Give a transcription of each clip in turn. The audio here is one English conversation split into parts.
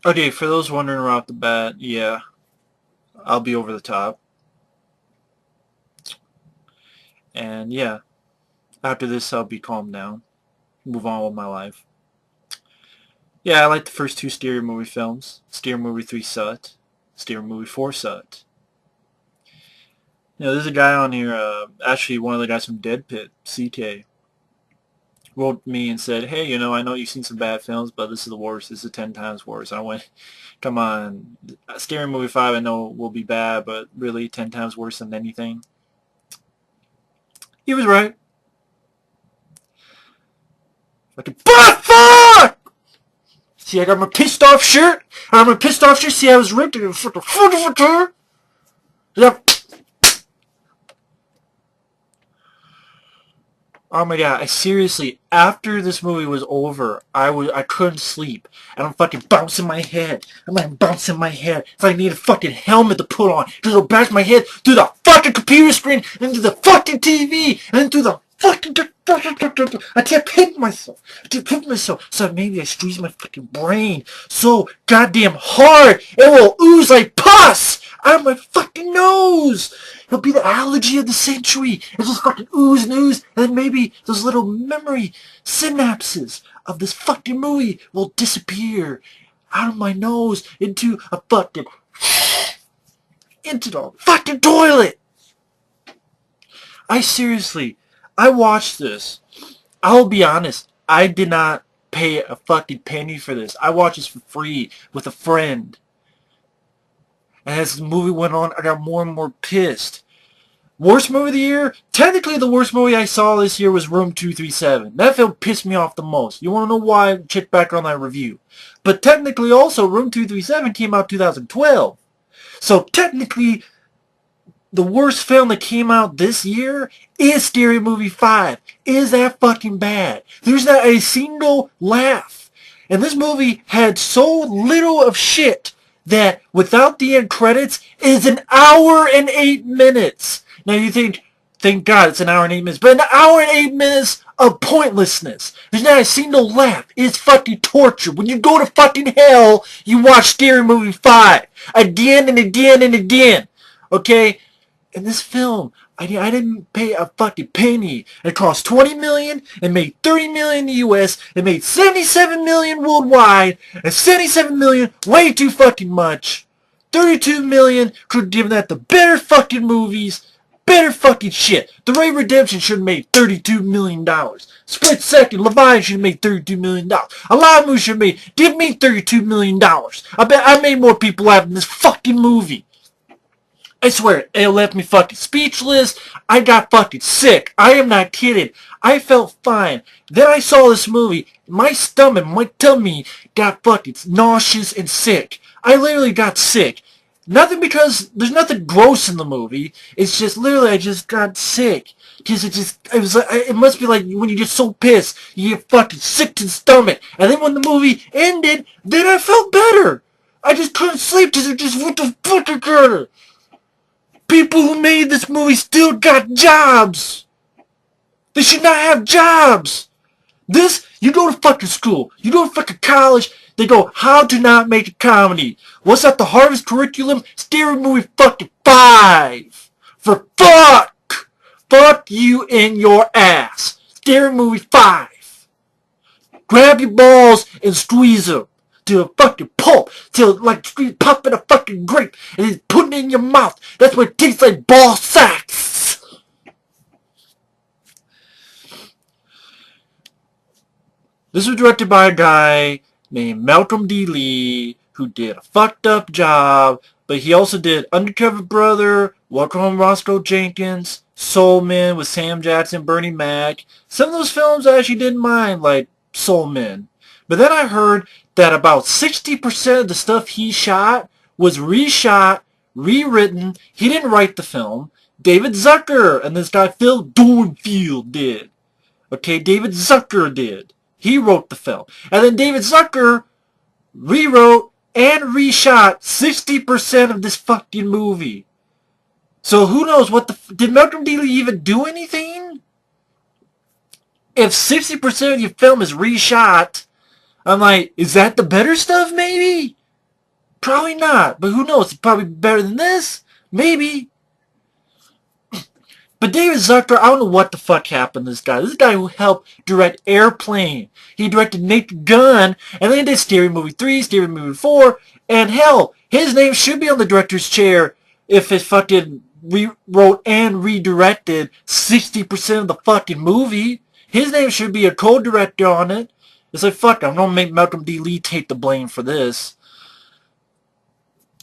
Okay, for those wondering right off the bat, yeah, I'll be over the top. And yeah, after this I'll be calmed down. Move on with my life. Yeah, I like the first two Stereo movie films. Stereo movie 3 sucked. Stereo movie 4 sucked. There's a guy on here, actually one of the guys from Dead Pit, CK, wrote me and said, hey, I know you've seen some bad films, but this is the worst. This is 10 times worse. And I went, come on. Stereo movie 5 I know will be bad, but really 10 times worse than anything? He was right. Fucking fuck! See, I got my pissed off shirt. I got my pissed off shirt. See, I was ripped. And fucking yeah. Oh my god, I seriously, after this movie was over, I couldn't sleep. And I'm fucking bouncing my head. I'm like bouncing my head. It's like I need a fucking helmet to put on. Just to bounce my head through the fucking computer screen, and through the fucking TV, and then through the fucking... I kept hitting myself. So maybe I squeeze my fucking brain so goddamn hard it will ooze like pus out of my fucking nose. It'll be the allergy of the century. It'll just fucking ooze and ooze, and then maybe those little memory synapses of this fucking movie will disappear out of my nose into a fucking... into the fucking toilet. I watched this. I'll be honest, I did not pay a fucking penny for this. I watched this for free with a friend. And as the movie went on, I got more and more pissed. Worst movie of the year? Technically, the worst movie I saw this year was Room 237. That film pissed me off the most. You want to know why? Check back on that review. But technically, also, Room 237 came out 2012. So technically, the worst film that came out this year is Scary Movie 5. Is that fucking bad? There's not a single laugh. And this movie had so little of shit that without the end credits is an hour and 8 minutes. Now you think, thank God it's an hour and 8 minutes, but an hour and 8 minutes of pointlessness. There's not a single laugh. It's fucking torture. When you go to fucking hell, you watch Scary Movie 5 again and again and again. Okay? In this film, I didn't pay a fucking penny. It cost $20 million. It made $30 million in the U.S. It made $77 million worldwide. And $77 million, way too fucking much. $32 million could have given that to better fucking movies. Better fucking shit. The Ray Redemption should have made $32 million. Split Second, Leviathan should have made $32 million. A lot of movies should have made, give me $32 million. I bet I made more people laugh in this fucking movie. I swear, it left me fucking speechless. I got fucking sick. I am not kidding. I felt fine. Then I saw this movie. My stomach, my tummy got fucking nauseous and sick. I literally got sick. Nothing because there's nothing gross in the movie. It's just literally I just got sick. Because it must be like when you get so pissed, you get fucking sick to the stomach. And then when the movie ended, then I felt better. I just couldn't sleep because it just went to fucking together. People who made this movie still got jobs. They should not have jobs. You go to fucking school. You go to fucking college. They go, how to not make a comedy. What's at the Harvard curriculum? Scary Movie fucking 5. For fuck. Fuck you in your ass. Scary Movie 5. Grab your balls and squeeze them to a fucking pulp, till like popping a fucking grape and then putting it in your mouth. That's what it tastes like, ball sacks. This was directed by a guy named Malcolm D. Lee, who did a fucked up job, but he also did Undercover Brother, Welcome Home Roscoe Jenkins, Soul Man with Sam Jackson, Bernie Mac. Some of those films I actually didn't mind, like Soul Man. But then I heard that about 60% of the stuff he shot was reshot, rewritten. He didn't write the film. David Zucker and this guy Phil Dornfield did. Okay, David Zucker did. He wrote the film. And then David Zucker rewrote and reshot 60% of this fucking movie. So who knows what the... Did Malcolm D. Lee even do anything? If 60% of your film is reshot... I'm like, is that the better stuff, maybe? Probably not, but who knows? It's probably better than this. Maybe. But David Zucker, I don't know what the fuck happened to this guy. This guy who helped direct Airplane. He directed Naked Gun, and then he did Scary Movie 3, Scary Movie 4, and hell, his name should be on the director's chair if it fucking rewrote and redirected 60% of the fucking movie. His name should be a co-director on it. It's like, fuck, I'm gonna make Malcolm D. Lee take the blame for this.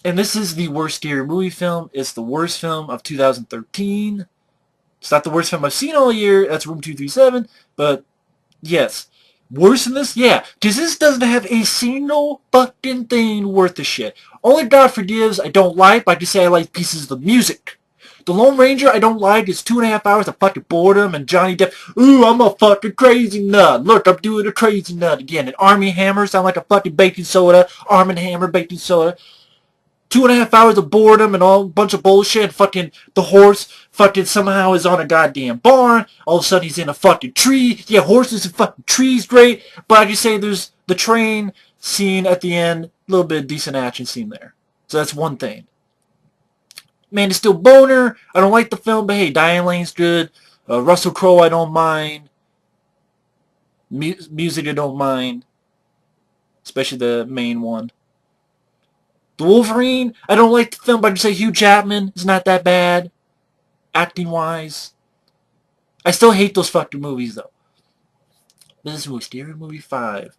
And this is the worst scary movie film. It's the worst film of 2013. It's not the worst film I've seen all year. That's Room 237. But, yes. Worse than this? Yeah. Because this doesn't have a single fucking thing worth of shit. Only God Forgives I don't like, but I can say I like pieces of the music. The Lone Ranger I don't like. It's 2.5 hours of fucking boredom and Johnny Depp. Ooh, I'm a fucking crazy nut. Look, I'm doing a crazy nut again. And Army Hammer sound like a fucking baking soda. Arm & Hammer baking soda. 2.5 hours of boredom and all bunch of bullshit. And fucking the horse fucking somehow is on a goddamn barn. All of a sudden he's in a fucking tree. Yeah, horses and fucking trees, great. But I just say there's the train scene at the end. A little bit of decent action scene there. So that's one thing. Man, it's still boner. I don't like the film, but hey, Diane Lane's good. Russell Crowe I don't mind. Music I don't mind. Especially the main one. The Wolverine, I don't like the film, but I can say Hugh Jackman is not that bad, acting-wise. I still hate those fucking movies, though. This was Scary Movie 5.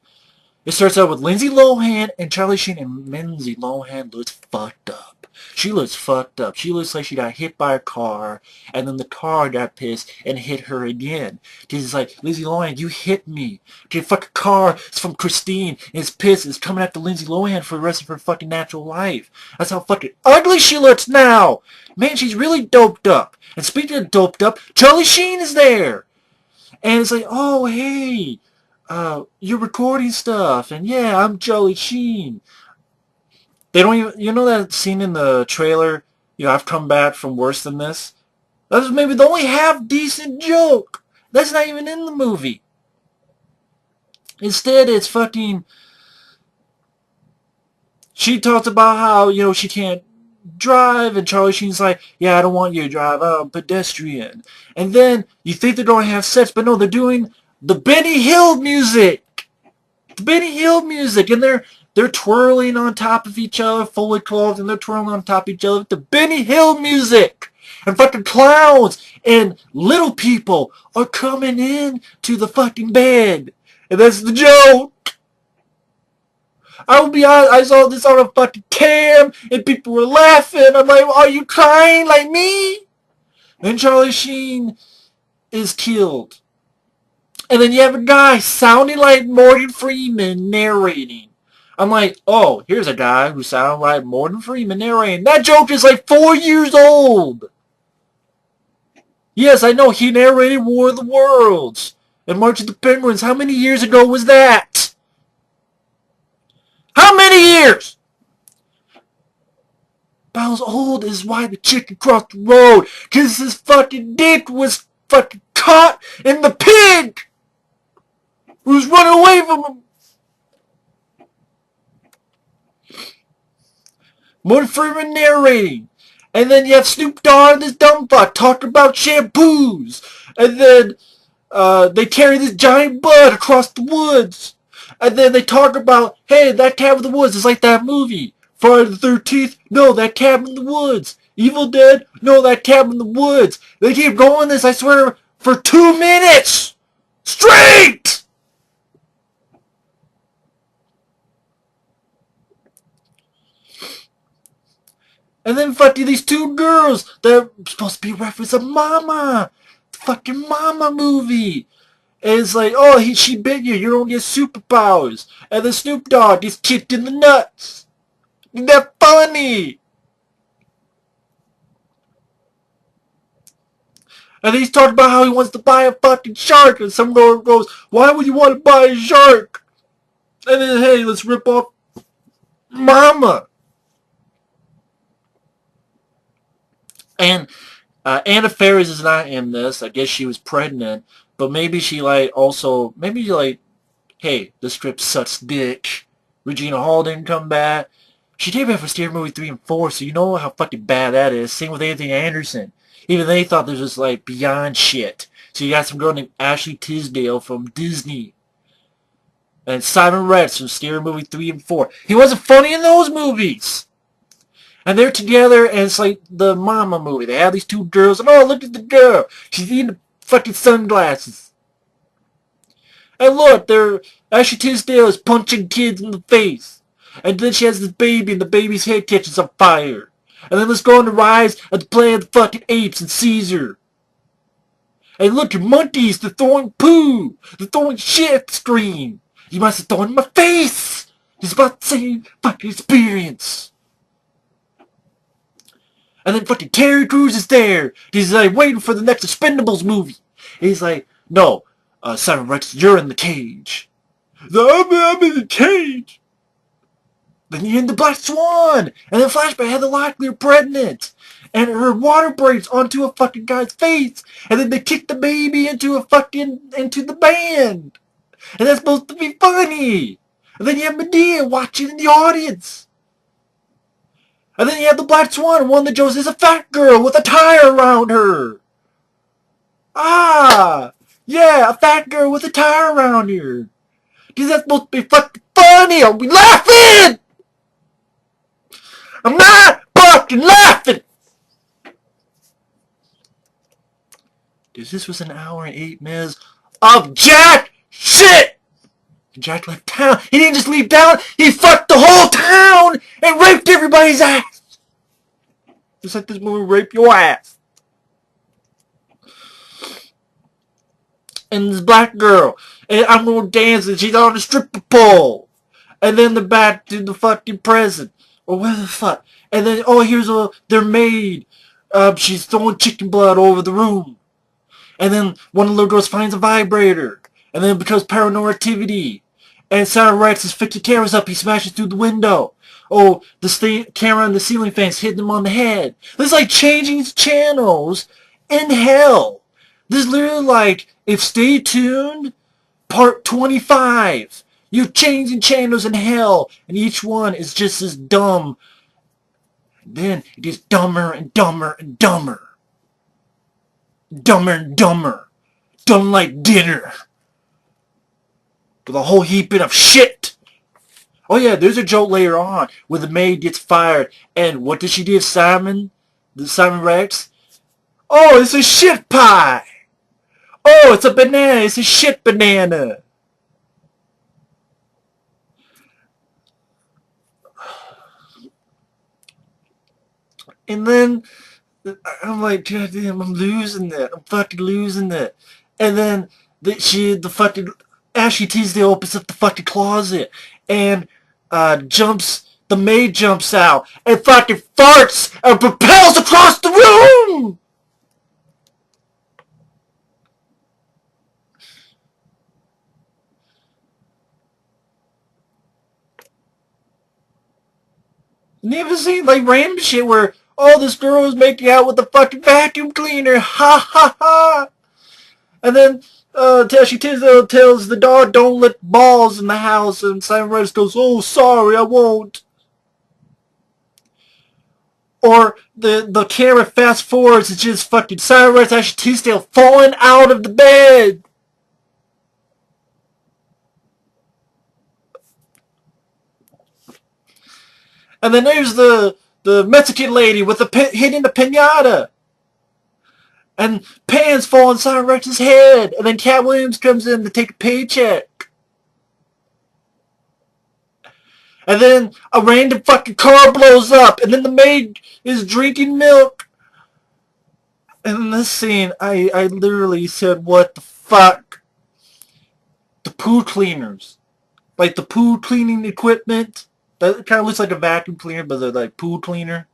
It starts out with Lindsay Lohan and Charlie Sheen, and Lindsay Lohan looks fucked up. She looks fucked up. She looks like she got hit by a car, and then the car got pissed and hit her again. She's like, Lindsay Lohan, you hit me. The fucking car is from Christine, and it's pissed. It's coming after Lindsay Lohan for the rest of her fucking natural life. That's how fucking ugly she looks now. Man, she's really doped up. And speaking of doped up, Charlie Sheen is there. And it's like, oh, hey, you're recording stuff, and yeah, I'm Charlie Sheen. They don't even, you know that scene in the trailer, I've come back from worse than this? That was maybe the only half-decent joke. That's not even in the movie. Instead, it's fucking, she talks about how, she can't drive, and Charlie Sheen's like, yeah, I don't want you to drive, I'm a pedestrian. And then you think they're going to have sex, but no, they're doing the Benny Hill music. The Benny Hill music, and they're twirling on top of each other, fully clothed, and they're twirling on top of each other with the Benny Hill music. And fucking clowns and little people are coming in to the fucking bed. And that's the joke. I will be honest, I saw this on a fucking cam, and people were laughing. I'm like, are you crying like me? And Charlie Sheen is killed. And then you have a guy sounding like Morgan Freeman narrating. I'm like, oh, here's a guy who sounds like Morgan Freeman narrating. That joke is like 4 years old. Yes, I know, he narrated War of the Worlds and March of the Penguins. How many years ago was that? How many years? About as old as why the chicken crossed the road. Because his fucking dick was fucking caught in the pig who's running away from him. Morgan Freeman narrating. And then you have Snoop Dogg and this dumb fuck talking about shampoos. And then they carry this giant bud across the woods. And then they talk about, hey, that cabin in the woods is like that movie. Friday the 13th? No, that cabin in the woods. Evil Dead? No, that cabin in the woods. They keep going this, I swear, for 2 minutes. Straight! And then fucking these 2 girls that are supposed to be a reference of Mama. The fucking Mama movie. And it's like, oh, she bit you. You don't get superpowers. And the Snoop Dogg gets kicked in the nuts. Isn't that funny? And he's talking about how he wants to buy a fucking shark. And some girl goes, why would you want to buy a shark? And then, hey, let's rip off Mama. And Anna Faris is not in this. I guess she was pregnant. But maybe she hey, the script sucks dick. Regina Hall didn't come back. She debuted for Scary Movie 3 and 4, so you know how fucking bad that is. Same with Anthony Anderson. Even they thought this was like beyond shit. So you got some girl named Ashley Tisdale from Disney. And Simon Rex from Scary Movie 3 and 4. He wasn't funny in those movies. And they're together, and it's like the Mama movie. They have these two girls, and oh, look at the girl. She's eating the fucking sunglasses. And look, Ashley Tisdale is punching kids in the face. And then she has this baby, and the baby's head catches on fire. And then let's go on the Rise of the Planet of the fucking Apes and Caesar. And look, your monkeys, they're throwing poo. They're throwing shit at the screen. You must have thrown in my face. It's about the same fucking experience. And then fucking Terry Crews is there. He's like waiting for the next Expendables movie. And he's like, no, Simon Rex, you're in the cage. I'm in the cage. Then you're in the Black Swan. And then flashback had the Locklear pregnant. And her water breaks onto a fucking guy's face. And then they kick the baby into the band. And that's supposed to be funny. And then you have Medea watching in the audience. And then you have the Black Swan, and one of the jokes is a fat girl with a tire around her. Ah! Yeah, a fat girl with a tire around her. Because that's supposed to be fucking funny. Are we laughing? I'm not fucking laughing! Dude, this was an hour and 8 minutes of jack shit! Jack left town. He didn't just leave town. He fucked the whole town and raped everybody's ass. Just like this movie, Rape Your Ass. And this black girl. And I'm gonna dance and she's on the stripper pole. And then they're back to the fucking present. Or where the fuck. And then, oh, here's their maid. She's throwing chicken blood over the room. And then one of the little girls finds a vibrator. And then it becomes Paranormativity. And Simon Rex is fixing cameras up. He smashes through the window. Oh, the camera on the ceiling fan's hitting him on the head. This is like changing channels in hell. This is literally like, if Stay Tuned, part 25. You're changing channels in hell. And each one is just as dumb. And then it gets dumber and dumber and dumber. Dumber and dumber. Dumb like dinner. With a whole heaping of shit. Oh yeah, there's a joke later on where the maid gets fired. And what does she do, Simon? The Simon Rex? Oh, it's a shit pie. Oh, it's a banana. It's a shit banana. And then I'm like, God damn, I'm losing it. I'm fucking losing it. And then the fucking Ashley Tisdale opens up the fucking closet and the maid jumps out and fucking farts and propels across the room. You ever seen like random shit where, oh, this girl is making out with the fucking vacuum cleaner, ha ha ha. And then Ashley Tisdale tells the dog, don't let balls in the house, and Simon Rex goes, oh, sorry, I won't. Or the camera fast forwards, it's just fucking Simon Rex, Ashley Tisdale falling out of the bed. And then there's the Mexican lady with hitting the piñata. And pans fall on Simon Rex's head. And then Cat Williams comes in to take a paycheck. And then a random fucking car blows up. And then the maid is drinking milk. And in this scene, I literally said, what the fuck? The poo cleaners. Like the poo cleaning equipment. That kind of looks like a vacuum cleaner, but they're like poo cleaner.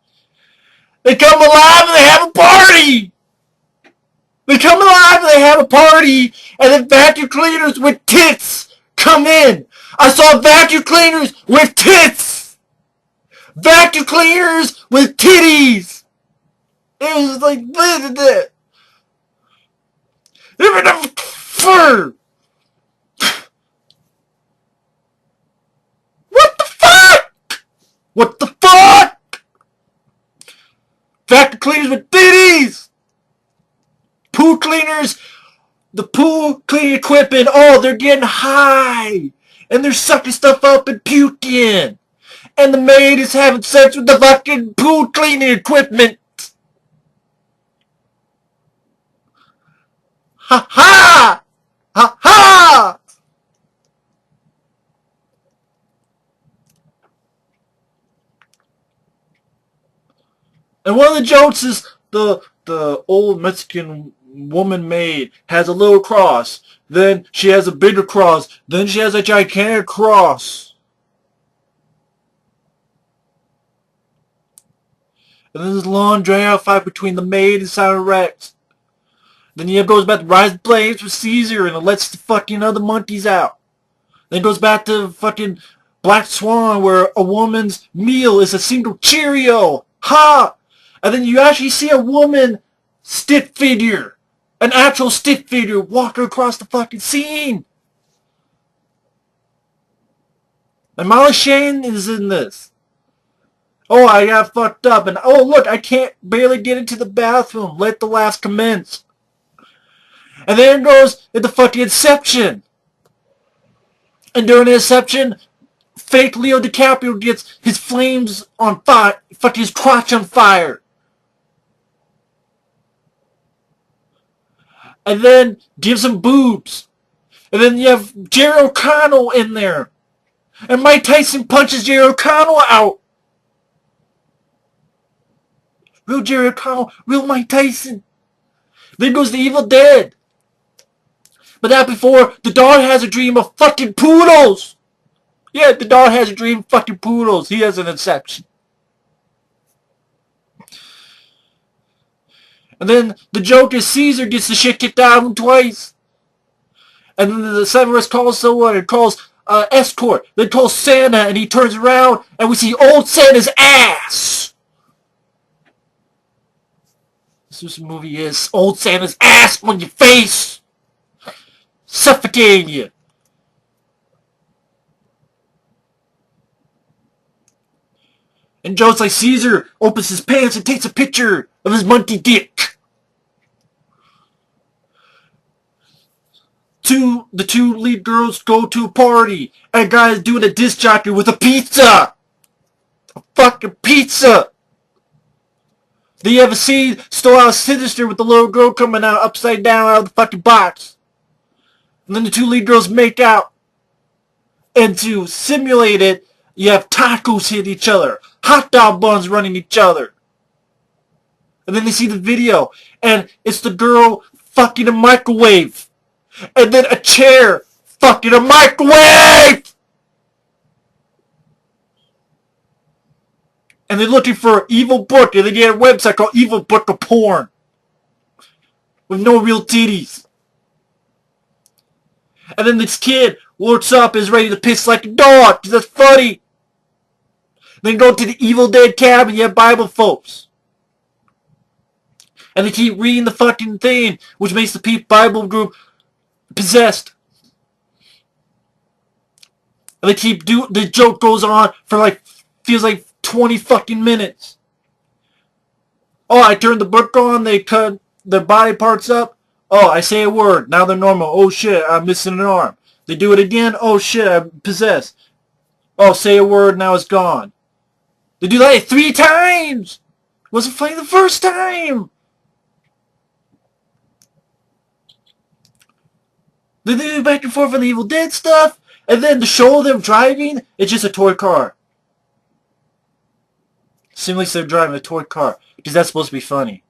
They come alive and they have a party! They come alive and they have a party, and then vacuum cleaners with tits come in. I saw vacuum cleaners with tits. Vacuum cleaners with titties. It was like that. Even the fur. What the fuck? What the poo cleaners, the poo cleaning equipment, oh, they're getting high. And they're sucking stuff up and puking. And the maid is having sex with the fucking poo cleaning equipment. Ha ha! Ha ha! And one of the jokes is the old Mexican woman maid has a little cross. Then she has a bigger cross. Then she has a gigantic cross. And then there's a long drag-out fight between the maid and Siren Rex. Then he goes back to Rise Blaze with Caesar and it lets the fucking other monkeys out. Then it goes back to fucking Black Swan where a woman's meal is a single Cheerio. Ha! And then you actually see a woman stick figure. An actual stick figure walking across the fucking scene. And Molly Shane is in this. Oh, I got fucked up. And oh, look, I can't barely get into the bathroom. Let the last commence. And then it goes into fucking Inception. And during the Inception, fake Leo DiCaprio gets his flames on fire. Fucking his crotch on fire. And then gives him boobs. And then you have Jerry O'Connell in there. And Mike Tyson punches Jerry O'Connell out. Real Jerry O'Connell, real Mike Tyson. Then goes the Evil Dead. But that before, the dog has a dream of fucking poodles. Yeah, the dog has a dream of fucking poodles. He has an Inception. And then the joke is Caesar gets the shit kicked out of him twice. And then the Severus calls someone and calls escort. Then calls Santa and he turns around and we see old Santa's ass. This is what the movie is. Old Santa's ass on your face. Suffocating you. And jokes like Caesar opens his pants and takes a picture of his monkey dick. The two lead girls go to a party and a guy is doing a disc jockey with a pizza. A fucking pizza. Then you have a scene still out of Sinister with the little girl coming out upside down out of the fucking box. And then the two lead girls make out. And to simulate it, you have tacos hit each other. Hot dog buns running each other. And then they see the video. And it's the girl fucking a microwave. And then a chair fucking a microwave! And they're looking for an evil book. And they get a website called Evil Book of Porn. With no real titties. And then this kid looks up and is ready to piss like a dog. Because that's funny. Then go to the Evil Dead cabin. You have Bible folks. And they keep reading the fucking thing. Which makes the Bible group possessed. And they keep the joke goes on for like, feels like 20 fucking minutes. Oh, I turned the book on. They cut their body parts up. Oh, I say a word. Now they're normal. Oh shit, I'm missing an arm. They do it again. Oh shit, I'm possessed. Oh, say a word. Now it's gone. They do that 3 times. Wasn't funny the first time. Then they do back and forth on the Evil Dead stuff. And then to show them driving, it's just a toy car. Simulates they're driving a toy car. Because that's supposed to be funny.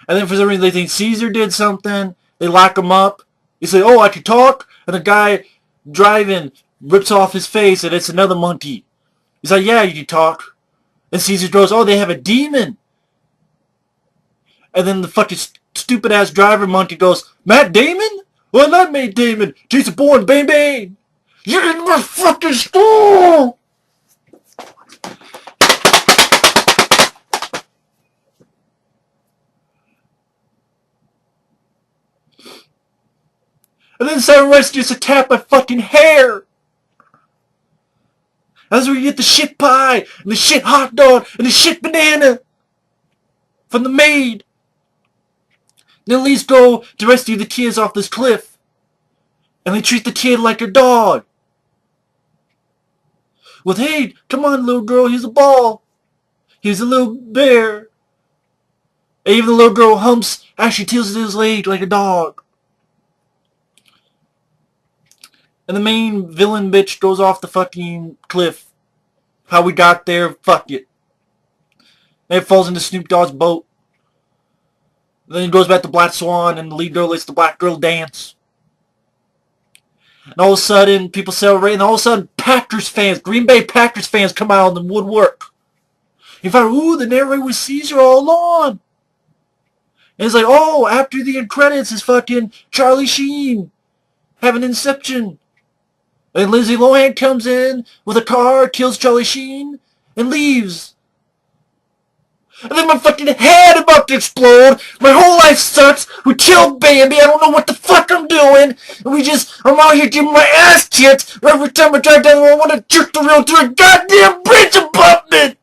And then for some reason they think Caesar did something. They lock him up. They say, oh, I can talk. And the guy driving rips off his face and it's another monkey. He's like, yeah, you can talk. And Caesar goes, oh, they have a demon. And then the fucking stupid ass driver monkey goes, Matt Damon? Well, not Matt Damon. Jason Bourne, bang bang. You're in my fucking school. And then Siren Rex gets attacked by fucking hair. That's where you get the shit pie, and the shit hot dog, and the shit banana. from the maid. The police go to rescue the kids off this cliff. And they treat the kid like a dog. With, hey, come on, little girl, here's a ball. Here's a little bear. And even the little girl humps, actually tilts his leg like a dog. And the main villain bitch goes off the fucking cliff. How we got there, fuck it. And it falls into Snoop Dogg's boat. Then it goes back to Black Swan, and the lead girl lets the black girl dance. And all of a sudden, people celebrate, and all of a sudden, Packers fans, Green Bay Packers fans come out in the woodwork. You find, ooh, the narrator was Caesar all along. And it's like, oh, after the end credits is fucking Charlie Sheen having Inception. And Lindsay Lohan comes in with a car, kills Charlie Sheen, and leaves. And then my fucking head about to explode. My whole life sucks. We killed Bambi. I don't know what the fuck I'm doing. And I'm out here getting my ass kicked. Every time I drive down the road, I want to jerk the wheel through a goddamn bridge abutment.